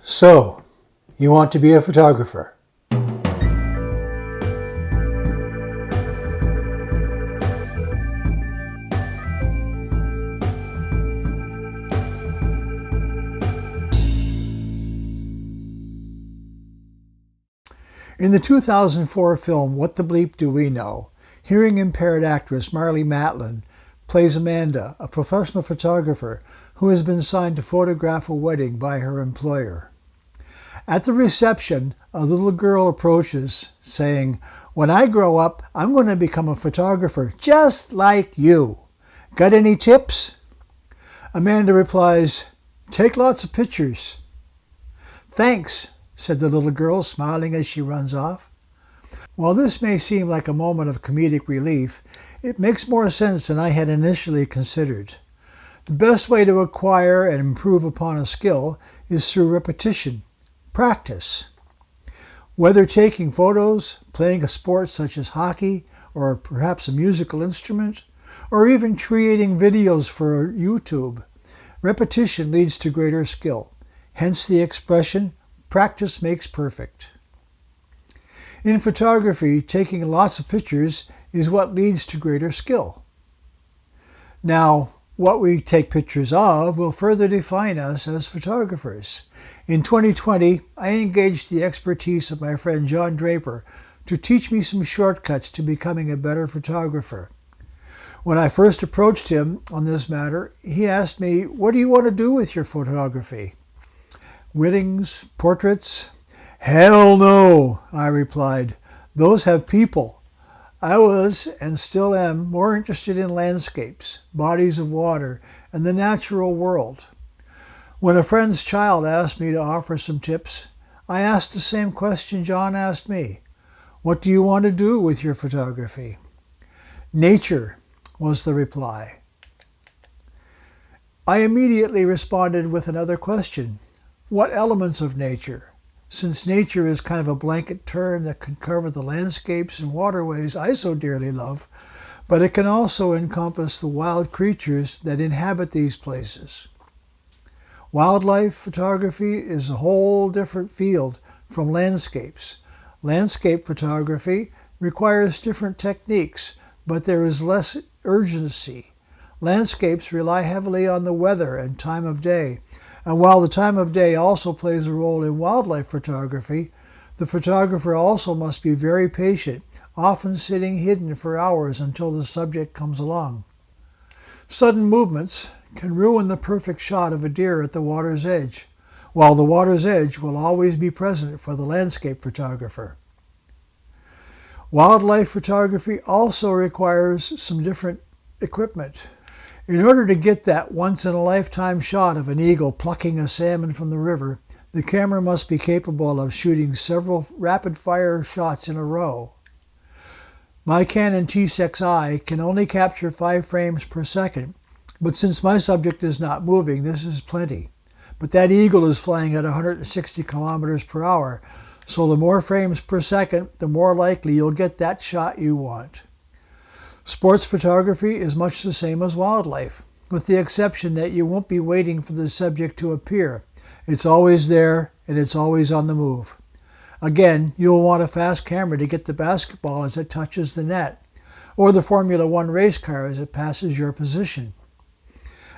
So, you want to be a photographer? In the 2004 film What the Bleep Do We Know, hearing-impaired actress Marlee Matlin plays Amanda, a professional photographer who has been signed to photograph a wedding by her employer. At the reception, a little girl approaches, saying, "When I grow up, I'm going to become a photographer just like you. Got any tips?" Amanda replies, "Take lots of pictures." "Thanks," said the little girl, smiling as she runs off. While this may seem like a moment of comedic relief, it makes more sense than I had initially considered. The best way to acquire and improve upon a skill is through repetition, practice. Whether taking photos, playing a sport such as hockey, or perhaps a musical instrument, or even creating videos for YouTube, repetition leads to greater skill. Hence the expression, practice makes perfect. In photography, taking lots of pictures is what leads to greater skill. Now, what we take pictures of will further define us as photographers. In 2020, I engaged the expertise of my friend John Draper to teach me some shortcuts to becoming a better photographer. When I first approached him on this matter, he asked me, "What do you want to do with your photography? Weddings, portraits?" "Hell no," I replied. "Those have people." I was, and still am, more interested in landscapes, bodies of water, and the natural world. When a friend's child asked me to offer some tips, I asked the same question John asked me. "What do you want to do with your photography?" "Nature," was the reply. I immediately responded with another question. What elements of nature? Since nature is kind of a blanket term that can cover the landscapes and waterways I so dearly love, but it can also encompass the wild creatures that inhabit these places. Wildlife photography is a whole different field from landscapes. Landscape photography requires different techniques, but there is less urgency. Landscapes rely heavily on the weather and time of day. And while the time of day also plays a role in wildlife photography, the photographer also must be very patient, often sitting hidden for hours until the subject comes along. Sudden movements can ruin the perfect shot of a deer at the water's edge, while the water's edge will always be present for the landscape photographer. Wildlife photography also requires some different equipment. In order to get that once-in-a-lifetime shot of an eagle plucking a salmon from the river, the camera must be capable of shooting several rapid-fire shots in a row. My Canon T6i can only capture 5 frames per second, but since my subject is not moving, this is plenty. But that eagle is flying at 160 kilometers per hour, so the more frames per second, the more likely you'll get that shot you want. Sports photography is much the same as wildlife, with the exception that you won't be waiting for the subject to appear. It's always there, and it's always on the move. Again, you'll want a fast camera to get the basketball as it touches the net, or the Formula One race car as it passes your position.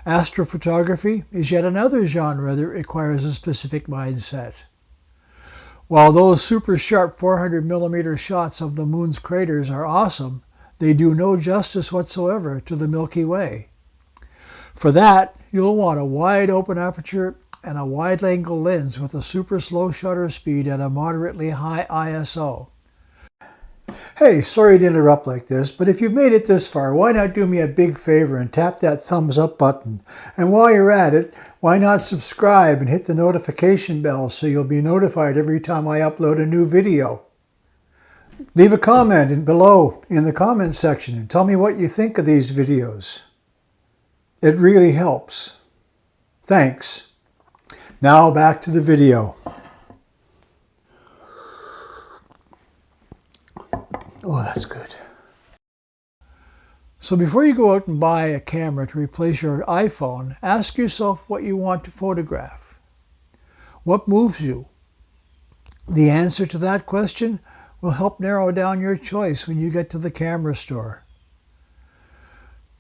Astrophotography is yet another genre that requires a specific mindset. While those super sharp 400mm shots of the moon's craters are awesome, they do no justice whatsoever to the Milky Way. For that, you'll want a wide open aperture and a wide-angle lens with a super slow shutter speed and a moderately high ISO. Hey, sorry to interrupt like this, but if you've made it this far, why not do me a big favor and tap that thumbs up button? And while you're at it, why not subscribe and hit the notification bell so you'll be notified every time I upload a new video? Leave a comment below in the comment section and tell me what you think of these videos. It really helps. Thanks. Now back to the video. Oh, that's good. So before you go out and buy a camera to replace your iPhone, ask yourself what you want to photograph. What moves you? The answer to that question will help narrow down your choice when you get to the camera store.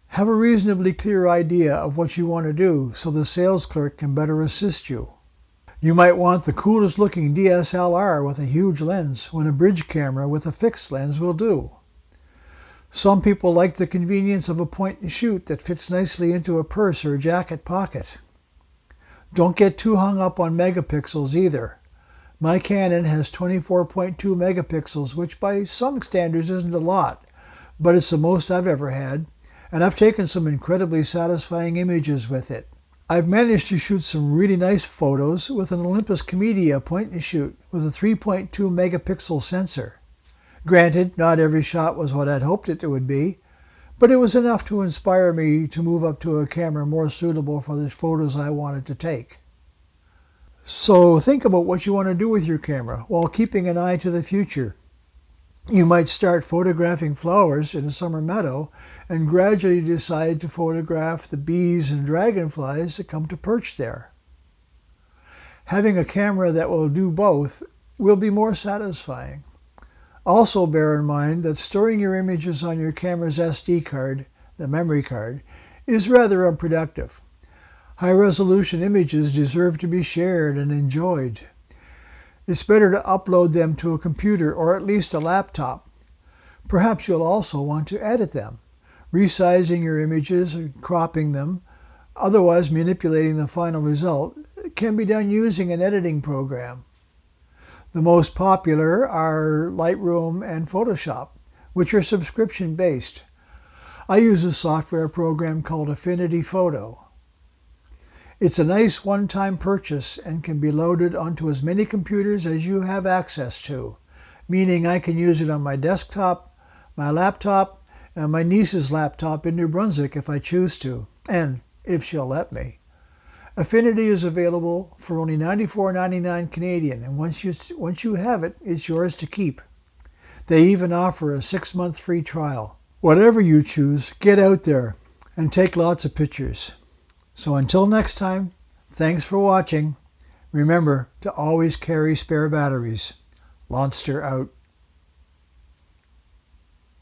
Have a reasonably clear idea of what you want to do so the sales clerk can better assist you. You might want the coolest looking DSLR with a huge lens when a bridge camera with a fixed lens will do. Some people like the convenience of a point and shoot that fits nicely into a purse or a jacket pocket. Don't get too hung up on megapixels either. My Canon has 24.2 megapixels, which by some standards isn't a lot, but it's the most I've ever had, and I've taken some incredibly satisfying images with it. I've managed to shoot some really nice photos with an Olympus Comedia point and shoot with a 3.2 megapixel sensor. Granted, not every shot was what I'd hoped it would be, but it was enough to inspire me to move up to a camera more suitable for the photos I wanted to take. So think about what you want to do with your camera while keeping an eye to the future. You might start photographing flowers in a summer meadow and gradually decide to photograph the bees and dragonflies that come to perch there. Having a camera that will do both will be more satisfying. Also bear in mind that storing your images on your camera's SD card, the memory card, is rather unproductive. High-resolution images deserve to be shared and enjoyed. It's better to upload them to a computer or at least a laptop. Perhaps you'll also want to edit them, resizing your images or cropping them. Otherwise, manipulating the final result can be done using an editing program. The most popular are Lightroom and Photoshop, which are subscription-based. I use a software program called Affinity Photo. It's a nice one-time purchase and can be loaded onto as many computers as you have access to, meaning I can use it on my desktop, my laptop, and my niece's laptop in New Brunswick if I choose to, and if she'll let me. Affinity is available for only $94.99 Canadian, and once you have it, it's yours to keep. They even offer a 6-month free trial. Whatever you choose, get out there and take lots of pictures. So until next time, thanks for watching. Remember to always carry spare batteries. Launster out.